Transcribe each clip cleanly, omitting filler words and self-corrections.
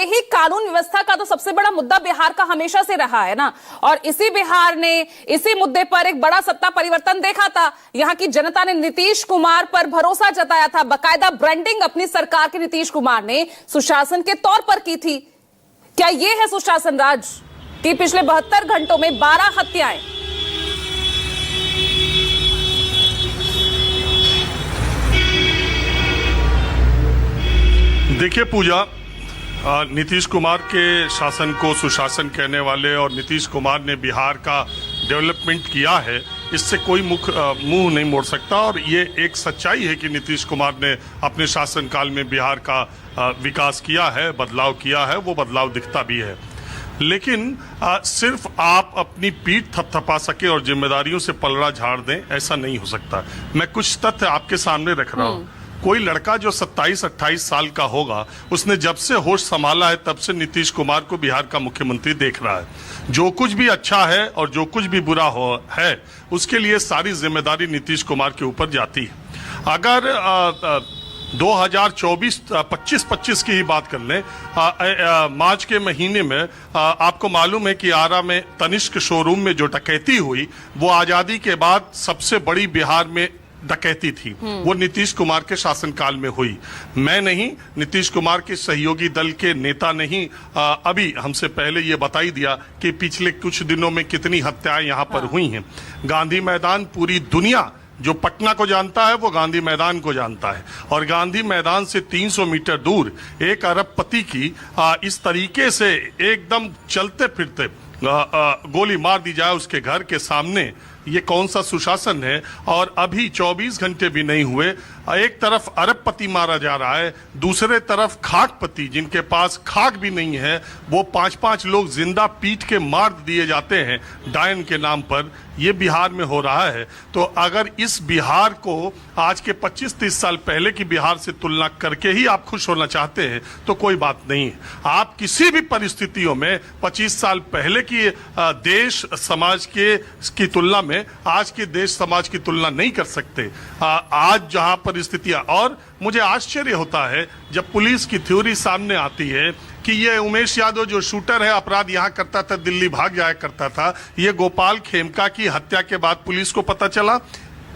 यही कानून व्यवस्था का तो सबसे बड़ा मुद्दा बिहार का हमेशा से रहा है ना। और इसी बिहार ने इसी मुद्दे पर एक बड़ा सत्ता परिवर्तन देखा था। यहां की जनता ने नीतीश कुमार पर भरोसा जताया था। बाकायदा ब्रांडिंग अपनी सरकार के नीतीश कुमार ने सुशासन के तौर पर की थी। क्या यह है सुशासन राज कि पिछले 72 घंटों में 12 हत्याएं? देखिए पूजा, नीतीश कुमार के शासन को सुशासन कहने वाले और नीतीश कुमार ने बिहार का डेवलपमेंट किया है, इससे कोई मुंह नहीं मोड़ सकता। और ये एक सच्चाई है कि नीतीश कुमार ने अपने शासनकाल में बिहार का विकास किया है, बदलाव किया है, वो बदलाव दिखता भी है। लेकिन सिर्फ आप अपनी पीठ थपथपा सके और जिम्मेदारियों से पलड़ा झाड़ दें, ऐसा नहीं हो सकता। मैं कुछ तथ्य आपके सामने रख रहा हूँ। कोई लड़का जो 27-28 साल का होगा, उसने जब से होश संभाला है तब से नीतीश कुमार को बिहार का मुख्यमंत्री देख रहा है। जो कुछ भी अच्छा है और जो कुछ भी बुरा है, उसके लिए सारी जिम्मेदारी नीतीश कुमार के ऊपर जाती है। अगर 2024-25 की ही बात कर लें, मार्च के महीने में आपको मालूम है कि आरा में तनिष्क शोरूम में जो डकैती हुई, वो आजादी के बाद सबसे बड़ी बिहार में डकैती थी। वो नीतीश कुमार के शासनकाल में हुई। मैं नहीं, नीतीश कुमार के सहयोगी दल के नेता नहीं अभी हमसे पहले ये बता ही दिया कि पिछले कुछ दिनों में कितनी हत्याएं यहाँ पर हुई हैं। गांधी मैदान, पूरी दुनिया जो पटना को जानता है वो गांधी मैदान को जानता है। और गांधी मैदान से 300 मीटर दूर एक अरबपति की इस तरीके से एकदम चलते फिरते गोली मार दी जाए उसके घर के सामने, ये कौन सा सुशासन है? और अभी 24 घंटे भी नहीं हुए, एक तरफ अरबपति मारा जा रहा है, दूसरे तरफ खाकपति जिनके पास खाक भी नहीं है, वो 5-5 लोग जिंदा पीट के मार दिए जाते हैं डायन के नाम पर। ये बिहार में हो रहा है। तो अगर इस बिहार को आज के 25-30 साल पहले की बिहार से तुलना करके ही आप खुश होना चाहते हैं तो कोई बात नहीं है। आप किसी भी परिस्थितियों में 25 साल पहले की देश समाज की तुलना में आज के देश समाज की तुलना नहीं कर सकते। आज जहां परिस्थितियां, और मुझे आश्चर्य होता है जब पुलिस की थ्योरी सामने आती है कि ये उमेश यादव जो शूटर है, अपराध यहाँ करता था, दिल्ली भाग जाया करता था। ये गोपाल खेमका की हत्या के बाद पुलिस को पता चला।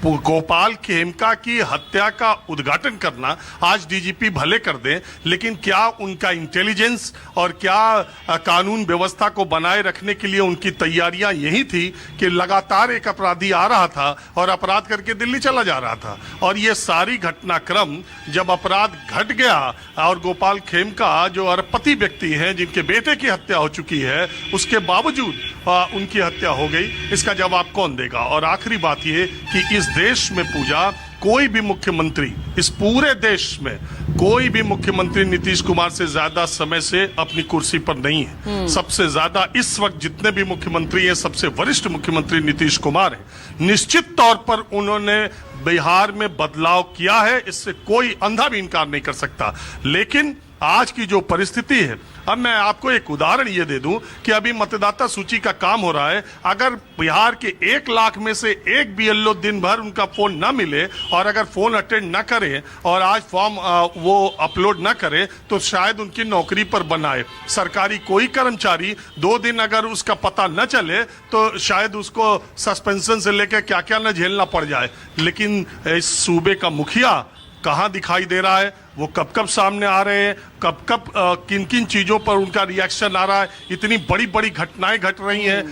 गोपाल खेमका की हत्या का उद्घाटन करना आज डीजीपी भले कर दें, लेकिन क्या उनका इंटेलिजेंस और क्या कानून व्यवस्था को बनाए रखने के लिए उनकी तैयारियां यही थी कि लगातार एक अपराधी आ रहा था और अपराध करके दिल्ली चला जा रहा था। और ये सारी घटनाक्रम जब अपराध घट गया और गोपाल खेमका जो अरबपति व्यक्ति हैं जिनके बेटे की हत्या हो चुकी है, उसके बावजूद उनकी हत्या हो गई, इसका जवाब कौन देगा? और आखिरी बात यह कि इस देश में पूजा कोई भी मुख्यमंत्री, इस पूरे देश में कोई भी मुख्यमंत्री नीतीश कुमार से ज्यादा समय से अपनी कुर्सी पर नहीं है। सबसे ज्यादा इस वक्त जितने भी मुख्यमंत्री हैं, सबसे वरिष्ठ मुख्यमंत्री नीतीश कुमार हैं। निश्चित तौर पर उन्होंने बिहार में बदलाव किया है, इससे कोई अंधा भी इनकार नहीं कर सकता। लेकिन आज की जो परिस्थिति है, अब मैं आपको एक उदाहरण ये दे दूं कि अभी मतदाता सूची का काम हो रहा है। अगर बिहार के 1 लाख में से एक बीएलओ दिन भर उनका फोन ना मिले और अगर फोन अटेंड ना करें और आज फॉर्म वो अपलोड ना करें तो शायद उनकी नौकरी पर बनाए। सरकारी कोई कर्मचारी 2 दिन अगर उसका पता न चले तो शायद उसको सस्पेंशन से लेकर क्या क्या न झेलना पड़ जाए। लेकिन इस सूबे का मुखिया कहाँ दिखाई दे रहा है? वो कब कब सामने आ रहे हैं, कब कब किन किन चीजों पर उनका रिएक्शन आ रहा है? इतनी बड़ी बड़ी घटनाएं घट रही हैं।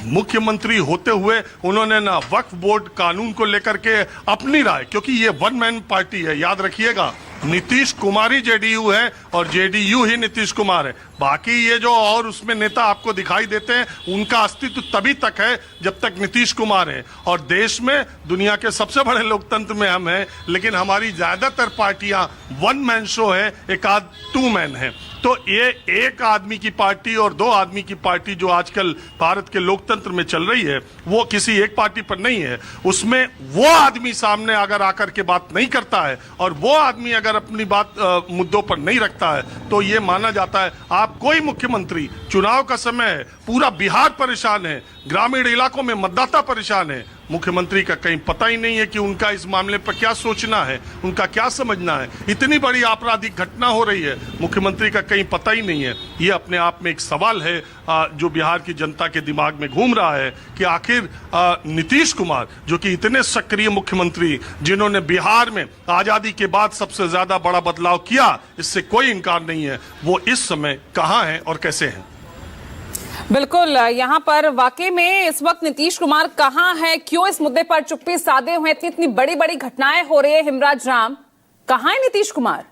मुख्यमंत्री होते हुए उन्होंने ना वक्फ बोर्ड कानून को लेकर के अपनी राय, क्योंकि ये वन मैन पार्टी है, याद रखिएगा, नीतीश कुमार ही जेडीयू है और जेडीयू ही नीतीश कुमार है। बाकी ये जो और उसमें नेता आपको दिखाई देते हैं, उनका अस्तित्व तभी तक है जब तक नीतीश कुमार है। और देश में दुनिया के सबसे बड़े लोकतंत्र में हम हैं, लेकिन हमारी ज्यादातर पार्टियां वन मैन शो है, एक आध 2 मैन है। तो ये एक आदमी की पार्टी और 2 आदमी की पार्टी जो आजकल भारत के लोकतंत्र में चल रही है, वो किसी एक पार्टी पर नहीं है। उसमें वो आदमी सामने अगर आकर के बात नहीं करता है और वो आदमी अगर अपनी बात मुद्दों पर नहीं रखता है तो ये माना जाता है आप कोई मुख्यमंत्री, चुनाव का समय है, पूरा बिहार परेशान है, ग्रामीण इलाकों में मतदाता परेशान है, मुख्यमंत्री का कहीं पता ही नहीं है कि उनका इस मामले पर क्या सोचना है, उनका क्या समझना है। इतनी बड़ी आपराधिक घटना हो रही है, मुख्यमंत्री का कहीं पता ही नहीं है। ये अपने आप में एक सवाल है जो बिहार की जनता के दिमाग में घूम रहा है कि आखिर नीतीश कुमार, जो कि इतने सक्रिय मुख्यमंत्री, जिन्होंने बिहार में आजादी के बाद सबसे ज्यादा बड़ा बदलाव किया, इससे कोई इंकार नहीं है, वो इस समय कहां है और कैसे हैं। बिल्कुल, यहाँ पर वाकई में इस वक्त नीतीश कुमार कहां है, क्यों इस मुद्दे पर चुप्पी साधे हुए, इतनी बड़ी बड़ी घटनाएं हो रही है। हिमराज राम, कहां है नीतीश कुमार?